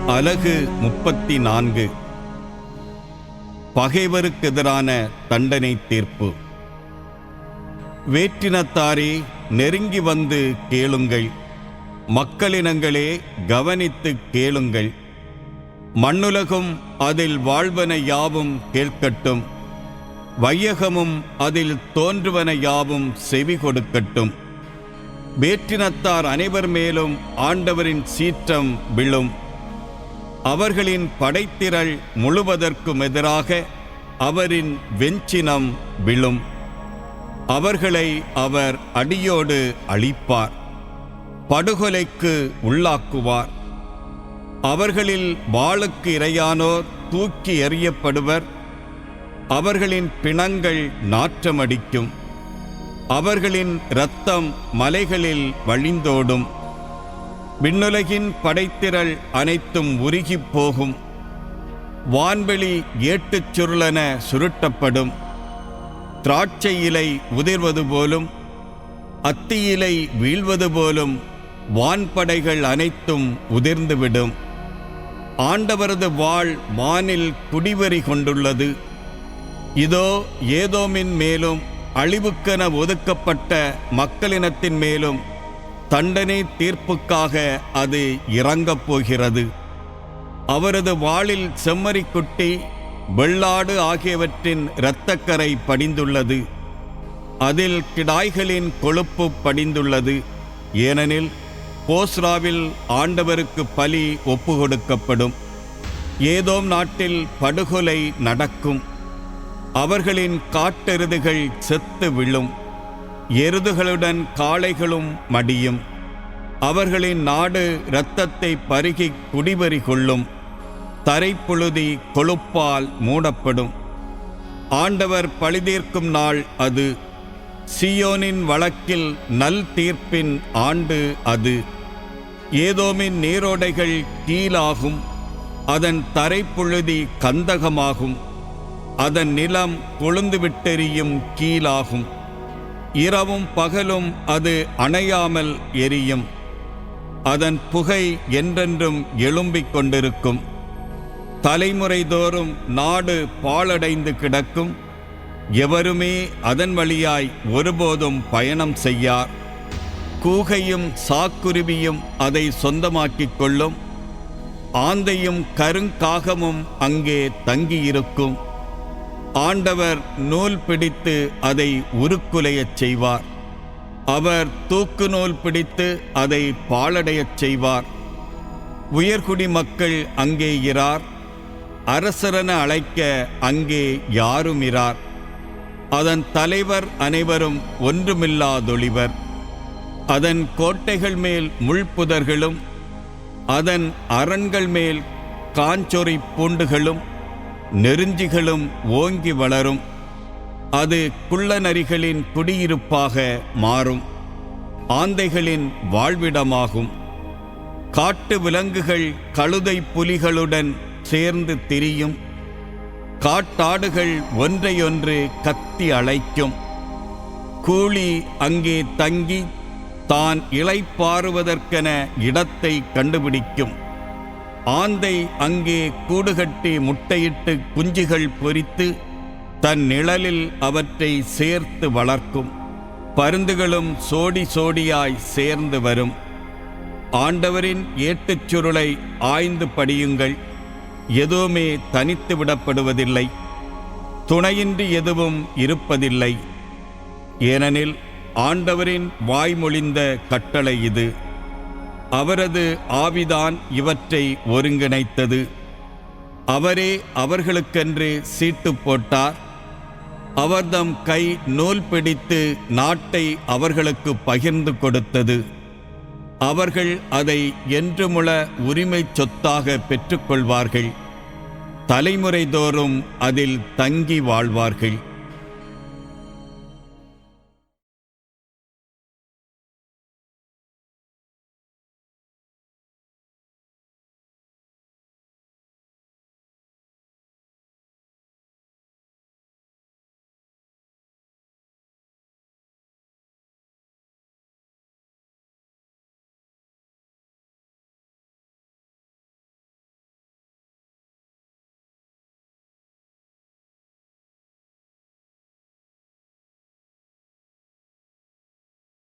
அலகு 34. பகைவருக்கெதிரான தண்டனை தீர்ப்பு. வேற்றினத்தாரே, நெருங்கி வந்து கேளுங்கள். மக்களினங்களே, கவனித்து கேளுங்கள். மண்ணுலகும் அதில் வாழ்வன யாவும் கேட்கட்டும். வையகமும் அதில் தோன்றுவன யாவும் செவி கொடுக்கட்டும். வேற்றினத்தார் அனைவர் மேலும் ஆண்டவரின் சீற்றம் விழும். அவர்களின் படைத்திரள் முழுவதற்கும் எதிராக அவரின் வெஞ்சினம் விழும். அவர்களை அவர் அடியோடு அழிப்பார், படுகொலைக்கு உள்ளாக்குவார். அவர்களில் வாளுக்கு இரையானோர் தூக்கி எறியப்படுவர். அவர்களின் பிணங்கள் நாற்றமடிக்கும். அவர்களின் இரத்தம் மலைகளில் வழிந்தோடும். விண்ணுலகின் படைத்திரள் அனைத்தும் உருகிப் போகும். வான்வெளி ஏட்டுச் சுருளென சுருட்டப்படும். திராட்சை இலை உதிர்வது போலும் அத்தி இலை வீழ்வது போலும் வான்படைகள் அனைத்தும் உதிர்ந்துவிடும். ஆண்டவரது வாள் வானில் குடிவெறி கொண்டுள்ளது. இதோ, ஏதோமின் மேலும் அழிவுக்கென ஒதுக்கப்பட்ட மக்களினத்தின் மேலும் தண்டனை தீர்ப்புக்காக அது இறங்கப் போகிறது. அவரது வாளில் செம்மறிக்குட்டி, வெள்ளாடு ஆகியவற்றின் இரத்தக்கரை படிந்துள்ளது. அதில் கிடாய்களின் கொழுப்பு படிந்துள்ளது. ஏனெனில் போஸ்ராவில் ஆண்டவருக்கு பலி ஒப்புக்கொடுக்கப்படும். ஏதோம் நாட்டில் படுகொலை நடக்கும். அவர்களின் காட்டெருதுகள் செத்து விழும். எருதுகளுடன் காளைகளும் மடியும். அவர்களின் நாடு இரத்தத்தை பருகி குடிவெறி கொள்ளும். தரைப்புழுதி கொழுப்பால் மூடப்படும். ஆண்டவர் பழிதீர்க்கும் நாள் அது. சீயோனின் வழக்கில் நல் தீர்ப்பின் ஆண்டு அது. ஏதோமின் நீரோடைகள் கீழாகும். அதன் தரைப்புழுதி கந்தகமாகும். அதன் நிலம் கொழுந்து விட்டெரியும் கீழாகும். இரவும் பகலும் அது அணையாமல் எரியும். அதன் புகை என்றென்றும் எழும்பிக் கொண்டிருக்கும். தலைமுறை தோறும் நாடு பாழடைந்து கிடக்கும். எவருமே அதன் வழியாய் ஒருபோதும் பயணம் செய்யார். கூகையும் சாக்குருவியும் அதை சொந்தமாக்கிக் கொள்ளும். ஆந்தையும் கருங்காகமும் அங்கே தங்கியிருக்கும். ஆண்டவர் நூல் பிடித்து அதை உருக்குலையச் செய்வார். அவர் தூக்கு நூல் பிடித்து அதை பாழடையச் செய்வார். உயர்குடி மக்கள் அங்கே இரார். அரசரென அழைக்க அங்கே யாரும் இரார். அதன் தலைவர் அனைவரும் ஒன்றுமில்லாதொழிவர். அதன் கோட்டைகள் மேல் முள்புதர்களும் அதன் அரண்கள் மேல் காஞ்சொறி பூண்டுகளும் நெருஞ்சிகளும் ஓங்கி வளரும். அது குள்ளநரிகளின் குடியிருப்பாக மாறும். ஆந்தைகளின் வாழ்விடமாகும். காட்டு விலங்குகள் கழுதை புலிகளுடன் சேர்ந்து திரியும். காட்டாடுகள் ஒன்றையொன்று கத்தி அழைக்கும். கூலி அங்கே தங்கி தான் இளைப்பாறுவதற்கென இடத்தை கண்டுபிடிக்கும். ஆந்தை அங்கே கூடுகட்டி முட்டையிட்டு குஞ்சுகள் பொரித்து தன் நிழலில் அவற்றை சேர்த்து வளர்க்கும். பருந்துகளும் சோடி சோடியாய் சேர்ந்து வரும். ஆண்டவரின் ஏட்டுச் சுருளை ஆய்ந்து படியுங்கள். எதுவுமே தனித்து விடப்படுவதில்லை. துணையின்றி எதுவும் இருப்பதில்லை. ஏனெனில் ஆண்டவரின் வாய்மொழிந்த கட்டளை இது. அவரது ஆவிதான் இவற்றை ஒருங்கிணைத்தது. அவரே அவர்களுக்கென்று சீட்டு போட்டார். அவர்தம் கை நூல் பிடித்து நாட்டை அவர்களுக்கு பகிர்ந்து கொடுத்தது. அவர்கள் அதை என்றுமுள்ள உரிமை சொத்தாக பெற்றுக்கொள்வார்கள். தலைமுறை தோறும் அதில் தங்கி வாழ்வார்கள்.